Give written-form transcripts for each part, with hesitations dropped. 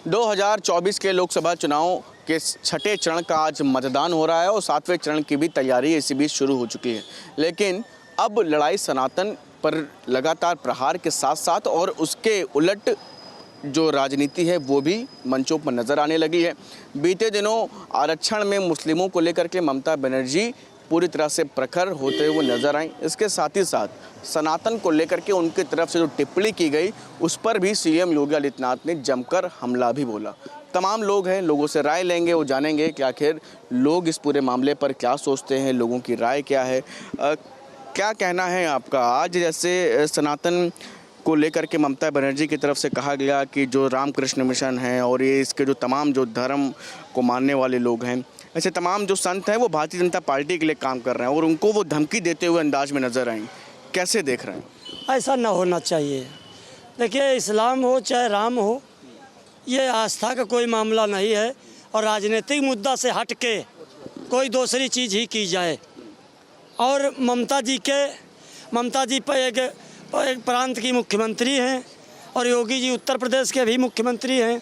2024 के लोकसभा चुनाव के छठे चरण का आज मतदान हो रहा है और सातवें चरण की भी तैयारी इसी बीच शुरू हो चुकी है। लेकिन अब लड़ाई सनातन पर लगातार प्रहार के साथ साथ और उसके उलट जो राजनीति है वो भी मंचों पर नज़र आने लगी है। बीते दिनों आरक्षण में मुस्लिमों को लेकर के ममता बनर्जी पूरी तरह से प्रखर होते हुए नजर आई। इसके साथ ही साथ सनातन को लेकर के उनकी तरफ से जो टिप्पणी की गई उस पर भी सीएम योगी आदित्यनाथ ने जमकर हमला भी बोला। तमाम लोग हैं, लोगों से राय लेंगे, वो जानेंगे कि आखिर लोग इस पूरे मामले पर क्या सोचते हैं, लोगों की राय क्या है, क्या कहना है आपका। आज जैसे सनातन को लेकर के ममता बनर्जी की तरफ से कहा गया कि जो रामकृष्ण मिशन है और ये इसके जो तमाम जो धर्म को मानने वाले लोग हैं, ऐसे तमाम जो संत हैं वो भारतीय जनता पार्टी के लिए काम कर रहे हैं और उनको वो धमकी देते हुए अंदाज में नजर आए। कैसे देख रहे हैं? ऐसा ना होना चाहिए। देखिए, इस्लाम हो चाहे राम हो, ये आस्था का कोई मामला नहीं है और राजनीतिक मुद्दा से हट के कोई दूसरी चीज़ ही की जाए। और ममता जी पर एक प्रांत की मुख्यमंत्री हैं और योगी जी उत्तर प्रदेश के भी मुख्यमंत्री हैं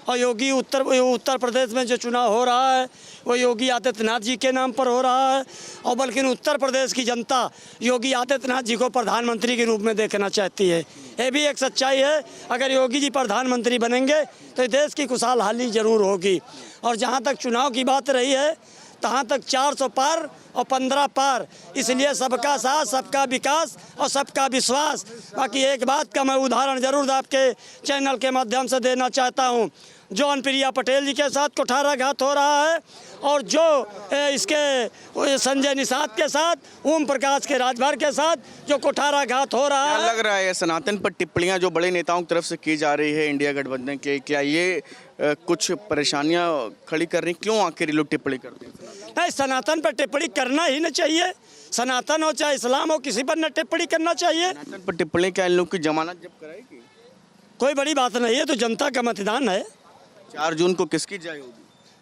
और योगी उत्तर प्रदेश में जो चुनाव हो रहा है वो योगी आदित्यनाथ जी के नाम पर हो रहा है और बल्कि उत्तर प्रदेश की जनता योगी आदित्यनाथ जी को प्रधानमंत्री के रूप में देखना चाहती है। ये भी एक सच्चाई है। अगर योगी जी प्रधानमंत्री बनेंगे तो देश की खुशहाली ज़रूर होगी। और जहाँ तक चुनाव की बात रही है, तहाँ तक 400 पार और 15 पार, इसलिए सबका साथ, सबका विकास और सबका विश्वास। बाकी एक बात का मैं उदाहरण ज़रूर आपके चैनल के माध्यम से देना चाहता हूँ। जो अनुप्रिया पटेल जी के साथ कुठाराघात हो रहा है और जो इसके संजय निषाद के साथ, ओम प्रकाश के राजभर के साथ जो कुठाराघात हो रहा है। लग रहा है सनातन पर टिप्पणियां जो बड़े नेताओं की तरफ से की जा रही है इंडिया गठबंधन के, क्या ये कुछ परेशानियां खड़ी कर रही? क्यों आखिर लोग टिप्पणी करते हैं? नहीं, सनातन पर टिप्पणी करना ही नहीं चाहिए। सनातन हो चाहे इस्लाम हो, किसी पर न टिप्पणी करना चाहिए। सनातन पर टिप्पणी क्या इन लोग की जमानत जब्त कराएगी? कोई बड़ी बात नहीं है, तो जनता का मतदान है। 4 जून को किसकी जय होगी?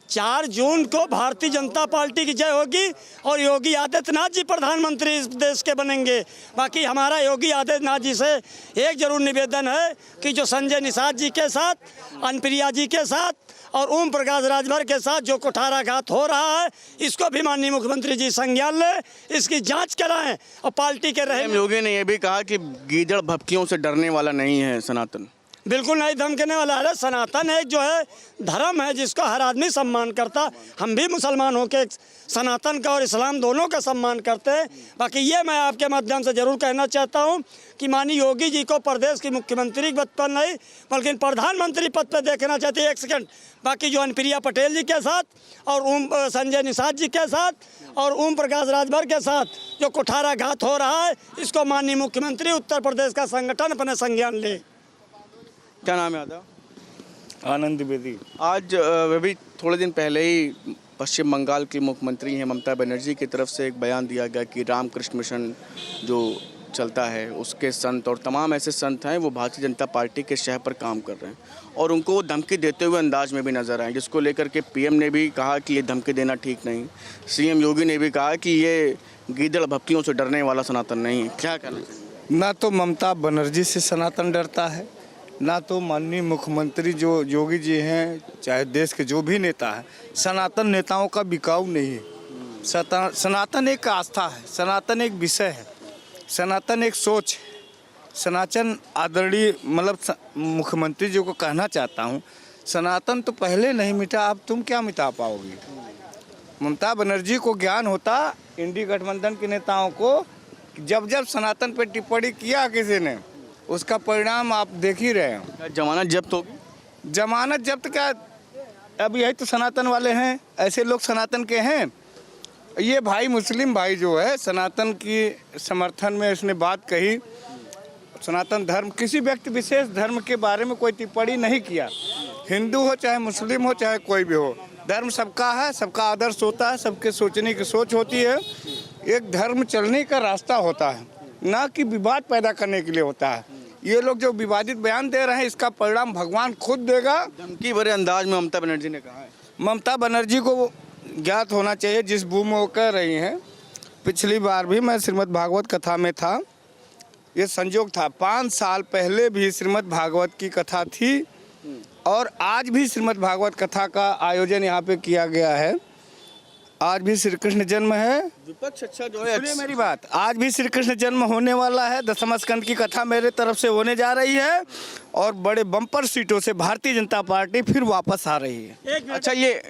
4 जून को भारतीय जनता पार्टी की जय होगी और योगी आदित्यनाथ जी प्रधानमंत्री इस देश के बनेंगे। बाकी हमारा योगी आदित्यनाथ जी से एक जरूर निवेदन है कि जो संजय निषाद जी के साथ, अनुप्रिया जी के साथ और ओम प्रकाश राजभर के साथ जो कुठाराघात हो रहा है, इसको भी माननीय मुख्यमंत्री जी संज्ञान लें, इसकी जांच कराएं और पार्टी के रहे। योगी ने यह भी कहा कि गीदड़ भभकियों से डरने वाला नहीं है सनातन। बिल्कुल नहीं धमकने वाला है। सनातन एक जो है धर्म है जिसको हर आदमी सम्मान करता। हम भी मुसलमान होकर सनातन का और इस्लाम दोनों का सम्मान करते हैं। बाकी ये मैं आपके माध्यम से ज़रूर कहना चाहता हूँ कि माननीय योगी जी को प्रदेश की मुख्यमंत्री पद पर नहीं बल्कि प्रधानमंत्री पद पर देखना चाहते हैं। एक सेकंड, बाकी जो अनुप्रिया पटेल जी के साथ और संजय निषाद जी के साथ और ओम प्रकाश राजभर के साथ जो कुठाराघात हो रहा है, इसको माननीय मुख्यमंत्री उत्तर प्रदेश का संगठन अपने संज्ञान ले। क्या नाम है यादव? आनंद द्विवेदी। आज अभी थोड़े दिन पहले ही पश्चिम बंगाल की मुख्यमंत्री हैं ममता बनर्जी की तरफ से एक बयान दिया गया कि रामकृष्ण मिशन जो चलता है उसके संत और तमाम ऐसे संत हैं वो भारतीय जनता पार्टी के शह पर काम कर रहे हैं और उनको धमकी देते हुए अंदाज में भी नजर आए, जिसको लेकर के पीएम ने भी कहा कि ये धमकी देना ठीक नहीं। सीएम योगी ने भी कहा कि ये गीदड़ भभकियों से डरने वाला सनातन नहीं है। क्या कहना चाहिए? ना तो ममता बनर्जी से सनातन डरता है, ना तो माननीय मुख्यमंत्री जो योगी जी हैं, चाहे देश के जो भी नेता हैं, सनातन नेताओं का बिकाऊ नहीं है। सनातन एक आस्था है, सनातन एक विषय है, सनातन एक सोच है। सनातन आदरणीय मतलब मुख्यमंत्री जी को कहना चाहता हूँ, सनातन तो पहले नहीं मिटा, अब तुम क्या मिटा पाओगी? ममता बनर्जी को ज्ञान होता इंडी गठबंधन के नेताओं को, जब जब सनातन पर टिप्पणी किया किसी ने, उसका परिणाम आप देख ही रहे हैं। जमानत जब्त होगी? जमानत जब्त क्या, अब यही तो सनातन वाले हैं, ऐसे लोग सनातन के हैं। ये भाई मुस्लिम भाई जो है सनातन की समर्थन में उसने बात कही। सनातन धर्म, किसी व्यक्ति विशेष धर्म के बारे में कोई टिप्पणी नहीं किया। हिंदू हो चाहे मुस्लिम हो चाहे कोई भी हो, धर्म सबका है, सबका आदर्श होता है, सबके सोचने की सोच होती है। एक धर्म चलने का रास्ता होता है, ना कि विवाद पैदा करने के लिए होता है। ये लोग जो विवादित बयान दे रहे हैं, इसका परिणाम भगवान खुद देगा। धमकी भरे अंदाज में ममता बनर्जी ने कहा है। ममता बनर्जी को ज्ञात होना चाहिए जिस भूमि में वो कह रही हैं। पिछली बार भी मैं श्रीमद् भागवत कथा में था, ये संजोग था। 5 साल पहले भी श्रीमद् भागवत की कथा थी और आज भी श्रीमद् भागवत कथा का आयोजन यहाँ पे किया गया है। आज भी श्री कृष्ण जन्म है। विपक्ष अच्छा जो है सुनिए मेरी बात, आज भी श्री कृष्ण जन्म होने वाला है। दशम स्कंद की कथा मेरे तरफ से होने जा रही है और बड़े बम्पर सीटों से भारतीय जनता पार्टी फिर वापस आ रही है। अच्छा, ये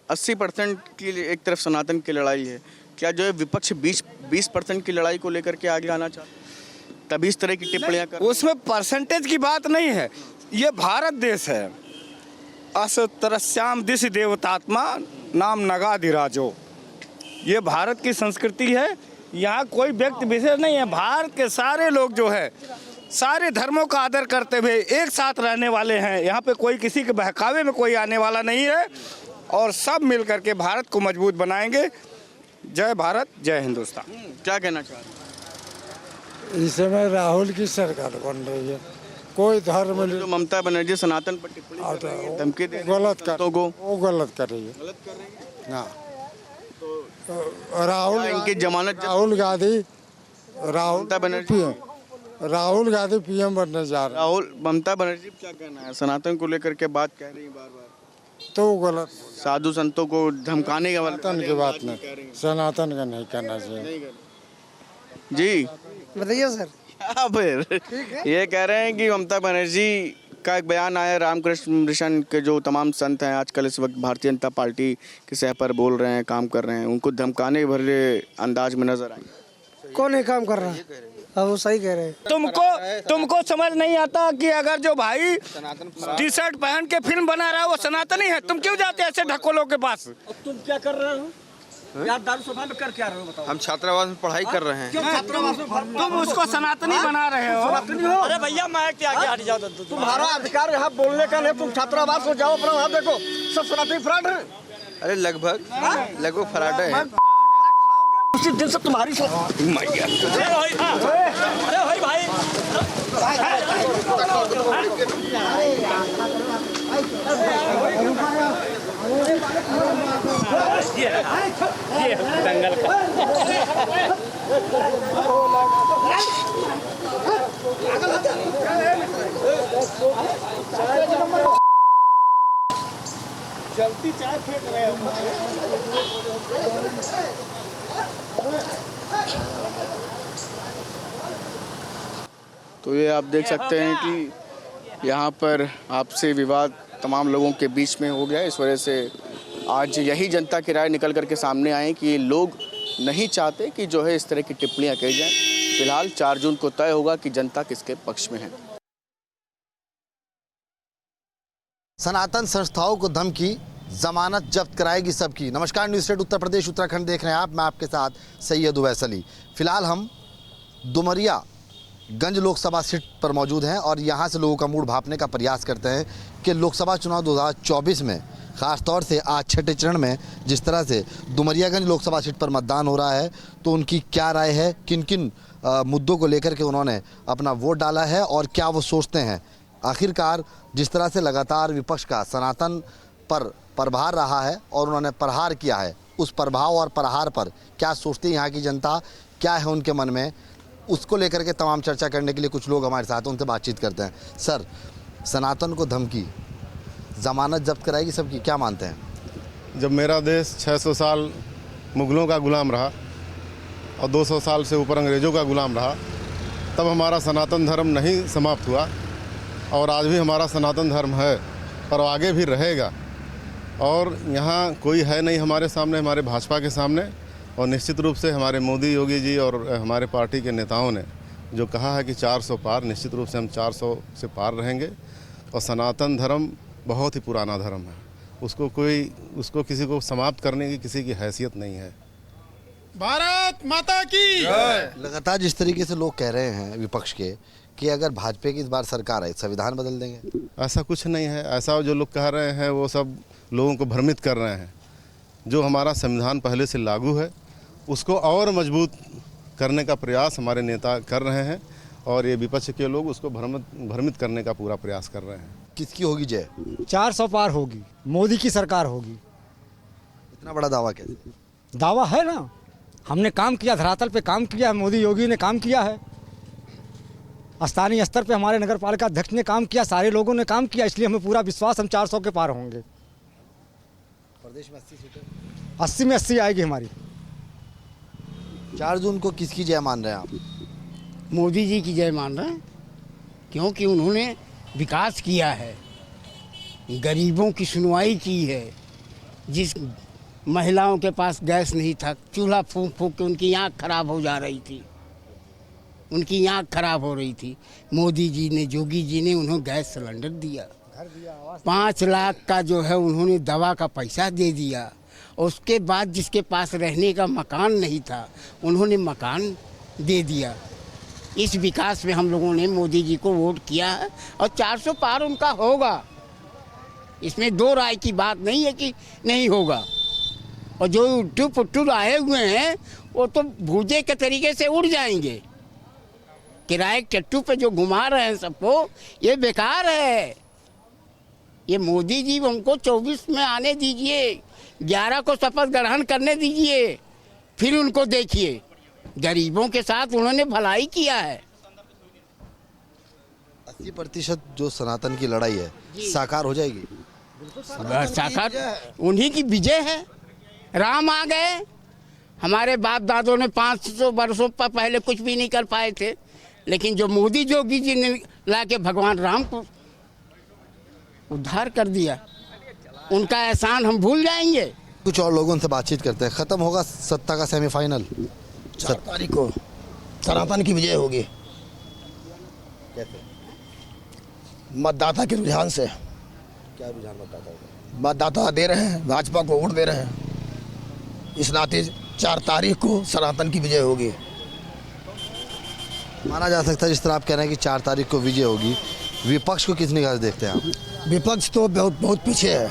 80% की एक तरफ सनातन की लड़ाई है, क्या जो है विपक्ष 20% की लड़ाई को लेकर के आगे आना चाहता है, तभी इस तरह की टिप्पणियां कर? उसमें परसेंटेज की बात नहीं है, ये भारत देश है। असतरस्याम दिश देवतात्मा नाम नगाधिराजो, ये भारत की संस्कृति है। यहाँ कोई व्यक्ति विशेष नहीं है, भारत के सारे लोग जो है सारे धर्मों का आदर करते हुए एक साथ रहने वाले हैं। यहाँ पे कोई किसी के बहकावे में कोई आने वाला नहीं है और सब मिल करके भारत को मजबूत बनाएंगे। जय भारत, जय हिंदुस्तान। क्या कहना चाह रहे हैं? इस समय राहुल की सरकार बन रही है, कोई धर्म जो ममता बनर्जी सनातन पर टिप्पणी कर रही है, धमकी दे रही है गलत कर संतों को, वो गलत कर रही है। गलत कर रही है। हाँ, राहुल क्या इनकी जमानत राहुल गांधी ममता बनर्जी राहुल गांधी पीएम बनने जा रहे राहुल ममता बनर्जी क्या कहना है? सनातन को लेकर के बात कह रही है बार बार, हैं, तो वो गलत। साधु संतों को धमकाने का सनातन की बात नहीं, सनातन का नहीं करना चाहिए। जी बताइए सर। क्या फिर ये कह रहे हैं कि ममता बनर्जी का एक बयान आया, रामकृष्ण मिशन के जो तमाम संत हैं आजकल इस वक्त भारतीय जनता पार्टी के सह पर बोल रहे हैं, काम कर रहे हैं, उनको धमकाने भरे अंदाज में नजर आए। कौन है काम कर रहा है? हाँ, वो सही कह रहे हैं। तुमको समझ नहीं आता कि अगर जो भाई टी शर्ट पहन के फिल्म बना रहा है वो सनातनी है, तुम क्यों जाते ऐसे ढकोलों के पास? तुम क्या कर रहे हो? यार दारू सभा में कर क्या रहे हो बताओ? हम छात्रावास में पढ़ाई कर रहे हैं। तुम उसको सनातनी बना रहे हो। अरे भैया मैं क्या हट जाओ, तुम्हारा अधिकार यहाँ बोलने का नहीं, तुम छात्रावास हो जाओ अपना, वहाँ देखो सब सनातनी फ्रॉड है। अरे लगभग फराडे हैं। उसी दिन से तुम्हारी अरे भाई दंगल का जल्दी चाय फेंक रहे हो। तो ये आप देख सकते हैं कि यहाँ पर आपसी विवाद तमाम लोगों के बीच में हो गया। इस वजह से आज यही जनता की राय निकल करके सामने आए कि लोग नहीं चाहते कि जो है इस तरह की टिप्पणियाँ की जाएं। फिलहाल 4 जून को तय होगा कि जनता किसके पक्ष में है। सनातन संस्थाओं को धमकी, जमानत जब्त कराएगी सबकी। नमस्कार, न्यूज़ स्टेट उत्तर प्रदेश उत्तराखंड देख रहे हैं आप। मैं आपके साथ सैयद उवैस अली। फिलहाल हम डुमरिया गंज लोकसभा सीट पर मौजूद हैं और यहाँ से लोगों का मूड भांपने का प्रयास करते हैं कि लोकसभा चुनाव 2024 में ख़ासतौर से आज छठे चरण में जिस तरह से डुमरियागंज लोकसभा सीट पर मतदान हो रहा है, तो उनकी क्या राय है, किन किन मुद्दों को लेकर के उन्होंने अपना वोट डाला है और क्या वो सोचते हैं। आखिरकार जिस तरह से लगातार विपक्ष का सनातन पर प्रभार रहा है और उन्होंने प्रहार किया है, उस प्रभाव और प्रहार पर क्या सोचती है यहाँ की जनता, क्या है उनके मन में, उसको लेकर के तमाम चर्चा करने के लिए कुछ लोग हमारे साथ, उनसे बातचीत करते हैं। सर, सनातन को धमकी, जमानत जब्त कराएगी सबकी, क्या मानते हैं? जब मेरा देश 600 साल मुग़लों का गुलाम रहा और 200 साल से ऊपर अंग्रेज़ों का गुलाम रहा, तब हमारा सनातन धर्म नहीं समाप्त हुआ और आज भी हमारा सनातन धर्म है और आगे भी रहेगा। और यहाँ कोई है नहीं हमारे सामने, हमारे भाजपा के सामने। और निश्चित रूप से हमारे मोदी योगी जी और हमारे पार्टी के नेताओं ने जो कहा है कि 400 पार, निश्चित रूप से हम 400 से पार रहेंगे। और सनातन धर्म बहुत ही पुराना धर्म है, उसको किसी को समाप्त करने की किसी की हैसियत नहीं है। भारत माता की। लगातार जिस तरीके से लोग कह रहे हैं विपक्ष के कि अगर भाजपा की इस बार सरकार है, संविधान बदल देंगे, ऐसा कुछ नहीं है। ऐसा जो लोग कह रहे हैं वो सब लोगों को भ्रमित कर रहे हैं। जो हमारा संविधान पहले से लागू है उसको और मजबूत करने का प्रयास हमारे नेता कर रहे हैं और ये विपक्ष के लोग उसको भ्रमित करने का पूरा प्रयास कर रहे हैं। किसकी होगी जय? 400 पार होगी, मोदी की सरकार होगी। इतना बड़ा दावा कैसे? दावा है ना, हमने काम किया, धरातल पे काम किया है, मोदी योगी ने काम किया है। स्थानीय स्तर पे हमारे नगर पालिका अध्यक्ष ने काम किया, सारे लोगों ने काम किया, इसलिए हमें पूरा विश्वास हम 400 के पार होंगे। प्रदेश में 80 सीटें, 80 में 80 आएगी हमारी। 4 जून को किसकी जय मान रहे हैं आप? मोदी जी की जय मान रहे हैं, क्योंकि उन्होंने विकास किया है, गरीबों की सुनवाई की है। जिस महिलाओं के पास गैस नहीं था, चूल्हा फूंक फूंक के उनकी आँख खराब हो जा रही थी, उनकी आँख खराब हो रही थी, मोदी जी ने, योगी जी ने उन्हें गैस सिलेंडर दिया, 5 लाख का जो है उन्होंने दवा का पैसा दे दिया। उसके बाद जिसके पास रहने का मकान नहीं था उन्होंने मकान दे दिया। इस विकास में हम लोगों ने मोदी जी को वोट किया है और 400 पार उनका होगा, इसमें 2 राय की बात नहीं है कि नहीं होगा। और जो उट्टू पुट्टू आए हुए हैं वो तो भूजे के तरीके से उड़ जाएंगे। किराए चट्टू पे जो घुमा रहे हैं सबको, ये बेकार है। ये मोदी जी उनको 24 में आने दीजिए, 11 को शपथ ग्रहण करने दीजिए, फिर उनको देखिए। गरीबों के साथ उन्होंने भलाई किया है। 80% जो सनातन की लड़ाई है साकार हो जाएगी। साकार उन्हीं की विजय है। राम आ गए, हमारे बाप दादों ने 500 वर्षों पर पहले कुछ भी नहीं कर पाए थे, लेकिन जो मोदी योगी जी ने लाके भगवान राम को उद्धार कर दिया, उनका एहसान हम भूल जाएंगे। कुछ और लोगों से बातचीत करते हैं। खत्म होगा सत्ता का सेमीफाइनल, 4 तारीख को सनातन की विजय होगी। कैसे? मतदाता के रुझान से। क्या रुझान मतदाता होगा? मतदाता दे रहे हैं, भाजपा को वोट दे रहे हैं, इस नाते 4 तारीख को सनातन की विजय होगी। माना जा सकता है, जिस तरह आप कह रहे हैं कि 4 तारीख को विजय होगी, विपक्ष को किस निगाह से देखते हैं आप? विपक्ष तो बहुत पीछे है।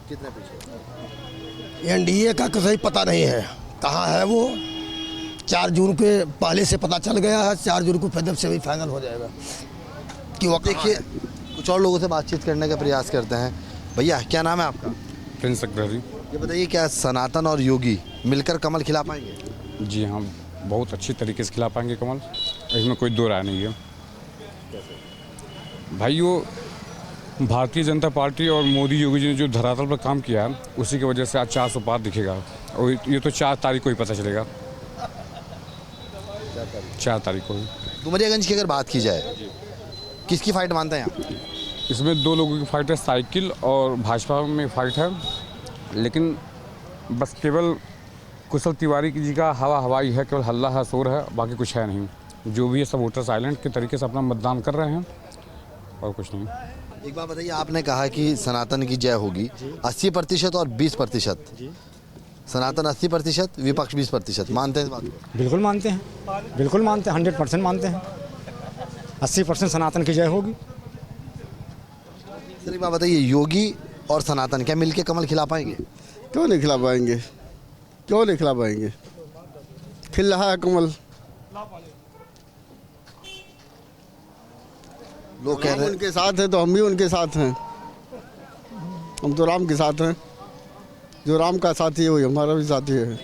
कितने पीछे? एनडीए का कहीं पता नहीं है कहाँ है वो। 4 जून के पहले से पता चल गया है, 4 जून को फिर सेमीफाइनल हो जाएगा कि वो। देखिए, कुछ और लोगों से बातचीत करने का प्रयास करते हैं। भैया, क्या नाम है आपका? प्रिंस अकबरी। ये बताइए, क्या सनातन और योगी मिलकर कमल खिला पाएंगे? जी हाँ, बहुत अच्छी तरीके से खिला पाएंगे कमल, इसमें कोई 2 राय नहीं है। भाई, वो भारतीय जनता पार्टी और मोदी योगी जी ने जो धरातल पर काम किया है, उसी की वजह से आज 400 पार दिखेगा। और ये तो 4 तारीख को ही पता चलेगा। 4 तारीख को ही। डुमरियागंज की अगर बात की जाए, किसकी फाइट मानते हैं आप? इसमें 2 लोगों की फाइट है, साइकिल और भाजपा में फाइट है, लेकिन बस केवल कुशल तिवारी जी का हवा हवाई है, केवल हल्ला है, शोर है, बाकी कुछ है नहीं। जो भी है सब वोटर साइलेंट के तरीके से अपना मतदान कर रहे हैं और कुछ नहीं। एक बात बताइए, आपने कहा कि सनातन की जय होगी, 80% और 20%। सनातन 80%, विपक्ष 20%। मानते हैं इस बात को? बिल्कुल मानते हैं, बिल्कुल मानते हैं, 100% मानते हैं। 80% सनातन की जय होगी। सर, एक बात बताइए, योगी और सनातन क्या मिलके कमल खिला पाएंगे? क्यों नहीं खिला पाएंगे, क्यों नहीं खिला पाएंगे? खिल रहा है कमल। लोग कह रहे हैं उनके साथ है तो हम भी उनके साथ हैं। हम तो राम के साथ हैं, जो राम का साथी है वही हमारा भी साथी है।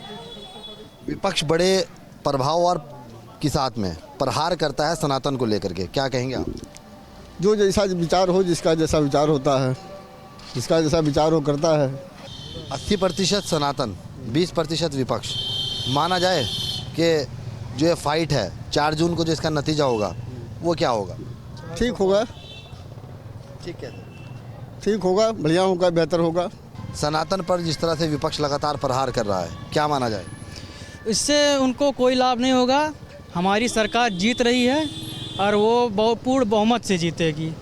विपक्ष बड़े प्रभाव और के साथ में प्रहार करता है सनातन को लेकर के, क्या कहेंगे आप? जो जैसा विचार हो, जिसका जैसा विचार होता है, जिसका जैसा विचार हो करता है। 80% सनातन, 20% विपक्ष। माना जाए कि जो ये फाइट है 4 जून को जो इसका नतीजा होगा वो क्या होगा? ठीक होगा। ठीक है, ठीक होगा, बढ़िया होगा, बेहतर होगा। सनातन पर जिस तरह से विपक्ष लगातार प्रहार कर रहा है, क्या माना जाए? इससे उनको कोई लाभ नहीं होगा। हमारी सरकार जीत रही है और वो पूर्ण बहुमत से जीतेगी,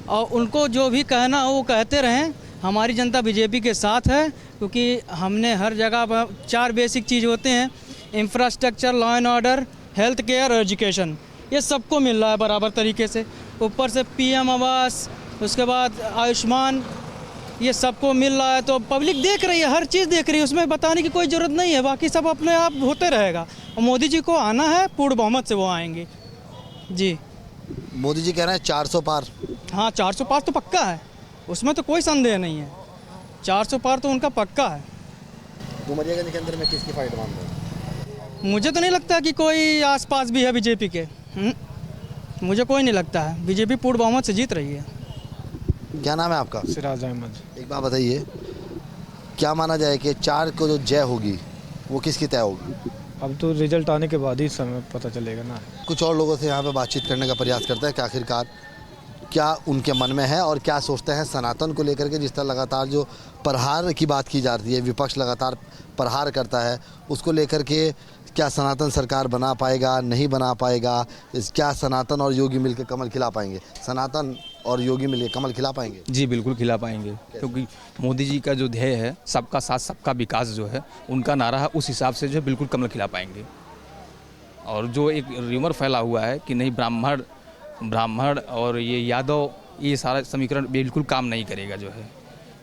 और उनको जो भी कहना हो वो कहते रहें। हमारी जनता बीजेपी के साथ है, क्योंकि हमने हर जगह 4 बेसिक चीज़ होते हैं, infrastructure, law and order, health care और एजुकेशन, ये सबको मिल रहा है बराबर तरीके से। ऊपर से PM आवास, उसके बाद आयुष्मान, ये सबको मिल रहा है। तो पब्लिक देख रही है, हर चीज़ देख रही है, उसमें बताने की कोई ज़रूरत नहीं है। बाकी सब अपने आप होते रहेगा। और मोदी जी को आना है, पूर्ण बहुमत से वो आएंगे जी। मोदी जी कह रहे हैं 400 पार। हाँ, 400 पार तो पक्का है, उसमें तो कोई संदेह नहीं है। 400 पार तो उनका पक्का है। डुमरियागंज के अंदर में किसकी फाइट मानते हैं? मुझे तो नहीं लगता कि कोई आसपास भी है बीजेपी के। मुझे कोई नहीं लगता है, बीजेपी पूर्ण बहुमत से जीत रही है। क्या नाम है आपका? सिराज अहमद। एक बात बताइए, क्या माना जाए कि 4 को जो जय होगी वो किसकी तय होगी? अब तो रिजल्ट आने के बाद ही समय पता चलेगा ना। कुछ और लोगों से यहाँ पे बातचीत करने का प्रयास करते हैं कि आखिरकार क्या उनके मन में है और क्या सोचते हैं सनातन को लेकर के। जिस तरह लगातार जो प्रहार की बात की जा रही है, विपक्ष लगातार प्रहार करता है, उसको लेकर के क्या सनातन सरकार बना पाएगा, नहीं बना पाएगा? क्या सनातन और योगी मिलकर कमल खिला पाएंगे? सनातन और योगी मिलकर कमल खिला पाएंगे? जी बिल्कुल खिला पाएंगे, क्योंकि मोदी जी का जो ध्येय है सबका साथ सबका विकास जो है उनका नारा है, उस हिसाब से जो है बिल्कुल कमल खिला पाएंगे। और जो एक र्यूमर फैला हुआ है कि नहीं ब्राह्मण और ये यादव, ये सारा समीकरण बिल्कुल काम नहीं करेगा। जो है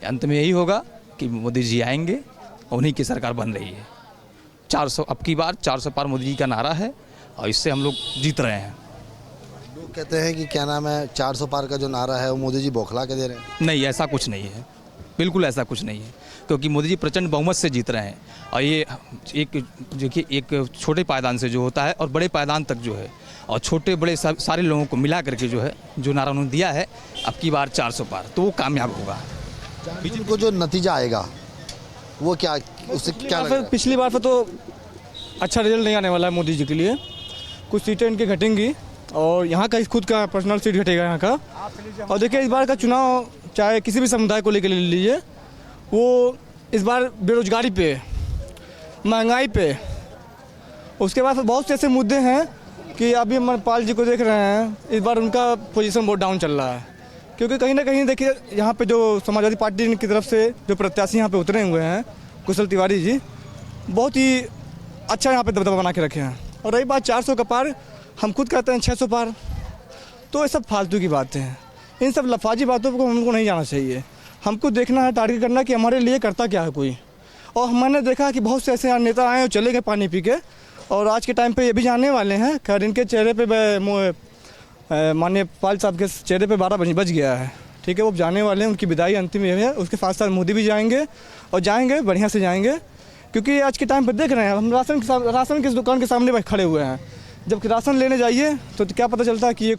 अंत में यही होगा कि मोदी जी आएंगे और उन्हीं की सरकार बन रही है। 400 अब की बार 400 पार मोदी जी का नारा है और इससे हम लोग जीत रहे हैं। लोग कहते हैं कि क्या नाम है 400 पार का जो नारा है वो मोदी जी बौखला के दे रहे हैं। नहीं, ऐसा कुछ नहीं है, बिल्कुल ऐसा कुछ नहीं है, क्योंकि मोदी जी प्रचंड बहुमत से जीत रहे हैं। और ये एक देखिए, एक छोटे पायदान से जो होता है और बड़े पायदान तक जो है, और छोटे बड़े सारे लोगों को मिला करके जो है जो नारा उन्होंने दिया है अब की बार 400 पार, तो वो कामयाब होगा। बीजेपी को जो नतीजा आएगा वो क्या, उससे क्या लगेगा? पिछली बार से तो अच्छा रिजल्ट नहीं आने वाला है मोदी जी के लिए। कुछ सीटें इनकी घटेंगी और यहाँ का खुद का पर्सनल सीट घटेगा यहाँ का। और देखिए, इस बार का चुनाव चाहे किसी भी समुदाय को लेकर ले लीजिए, वो इस बार बेरोजगारी पे, महंगाई पे, उसके बाद बहुत से ऐसे मुद्दे हैं कि अभी अमरपाल जी को देख रहे हैं, इस बार उनका पोजीशन बहुत डाउन चल रहा है। क्योंकि कहीं ना कहीं देखिए, यहाँ पे जो समाजवादी पार्टी की तरफ से जो प्रत्याशी यहाँ पे उतरे हुए हैं, कुशल तिवारी जी, बहुत ही अच्छा यहाँ पे दबदबा बना के रखे हैं। और रही बात 400 का पार, हम खुद कहते हैं 600 पार, तो ये सब फालतू की बातें हैं। इन सब लफाजी बातों को हमको नहीं जाना चाहिए। हमको देखना है, टारगेट करना कि हमारे लिए करता क्या है कोई। और मैंने देखा कि बहुत से ऐसे नेता आए और चले गए पानी पी के, और आज के टाइम पे ये भी जाने वाले हैं। खैर, इनके चेहरे पे माननीय पाल साहब के चेहरे पे 12 बज गया है, ठीक है, वो जाने वाले हैं, उनकी विदाई अंतिम ये है। उसके साथ साथ मोदी भी जाएंगे और जाएंगे बढ़िया से जाएंगे, क्योंकि आज के टाइम पर देख रहे हैं हम राशन की दुकान के सामने खड़े हुए हैं। जब राशन लेने जाइए तो क्या पता चलता है कि